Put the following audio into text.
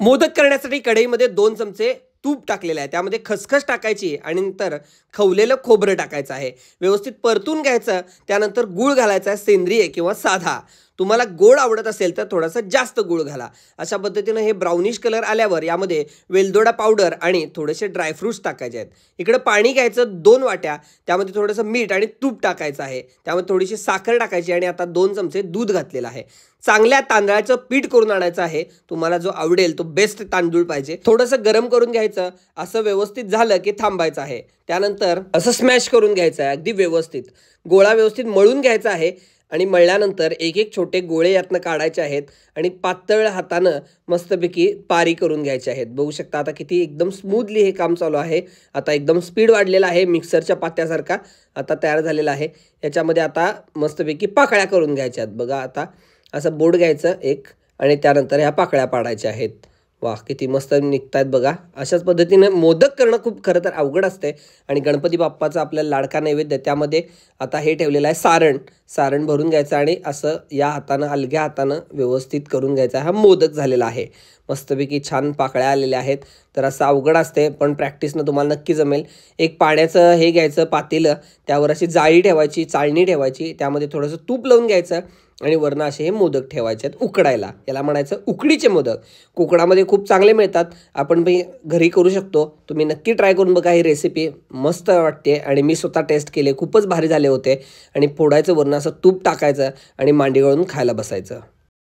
मोदक करण्यासाठी कढईमध्ये 2 चमचे तूप टाकलेलं आहे, त्यामध्ये खसखस टाकायची आणि नंतर खवलेलं खोबरं टाकायचं आहे, व्यवस्थित परतून घ्यायचं. त्यानंतर गूळ घालायचा आहे, सेंद्रिय किंवा साधा. तुम्हाला गोड आवडत असेल तर थोडासा जास्त गूळ घाला. अशा पद्धतीनं हे ब्राउनिश कलर आल्यावर यामध्ये वेलदोडा पावडर आणि थोडेसे ड्रायफ्रूट्स टाकायचे आहेत. इकडे पाणी घ्यायचं 2 वाट्या, त्यामध्ये थोडंसं मीठ आणि तूप टाकायचं आहे, त्यामध्ये थोडीशी साखर टाकायची आणि आता 2 चमचे दूध घातलेलं आहे. चांगल्या तांदळाचं पीठ करून आणायचं आहे, तुम्हाला जो आवडेल तो बेस्ट तांदूळ पाहिजे. थोडंसं गरम करून घ्यायचं. असं व्यवस्थित झालं की थांबायचं आहे. त्यानंतर असं स्मॅश करून घ्यायचं आहे अगदी व्यवस्थित. गोळा व्यवस्थित मळून घ्यायचा आहे आणि मळल्यानंतर एक एक छोटे गोळे यातनं काढायचे आहेत आणि पातळ हातानं मस्तपैकी पारी करून घ्यायचे आहेत. बघू शकता आता किती एकदम स्मूथली हे काम चालू आहे. आता एकदम स्पीड वाढलेला आहे, मिक्सरच्या पात्यासारखा आता तयार झालेला आहे. याच्यामध्ये आता मस्तपैकी पाकळ्या करून घ्यायच्या आहेत. बघा आता असं बोट घ्यायचं एक आणि त्यानंतर ह्या पाकळ्या पाडायच्या आहेत. वाह, किती मस्त निघत आहेत बघा. अशाच पद्धतीने मोदक करणं खूप खरं तर अवघड असते आणि गणपती बाप्पाचा आपल्याला लाडका नैवेद्य, त्यामध्ये आता हे ठेवलेलं आहे सारण भरून घ्यायचं आणि असं या हातानं हलक्या हातानं व्यवस्थित करून घ्यायचा. हा मोदक झालेला आहे. मस्तपैकी छान पाकळ्या आलेल्या आहेत. तर असं अवघड असते पण प्रॅक्टिसनं तुम्हाला नक्की जमेल. एक पाण्याचं हे घ्यायचं पातेलं, त्यावर अशी जाळी ठेवायची, चाळणी ठेवायची, त्यामध्ये थोडंसं तूप लावून घ्यायचं आणि वरनं असे हे मोदक ठेवायचे आहेत उकडायला. याला म्हणायचं उकडीचे मोदक. कोकणामध्ये खूप चांगले मिळतात, आपण घरी करू शकतो. तुम्ही नक्की ट्राय करून बघा. ही रेसिपी मस्त वाटते आणि मी स्वतः टेस्ट केले, खूपच भारी झाले होते. आणि फोडायचं वरनं असं तूप टाकायचं आणि मांडी गळून खायला बसायचं.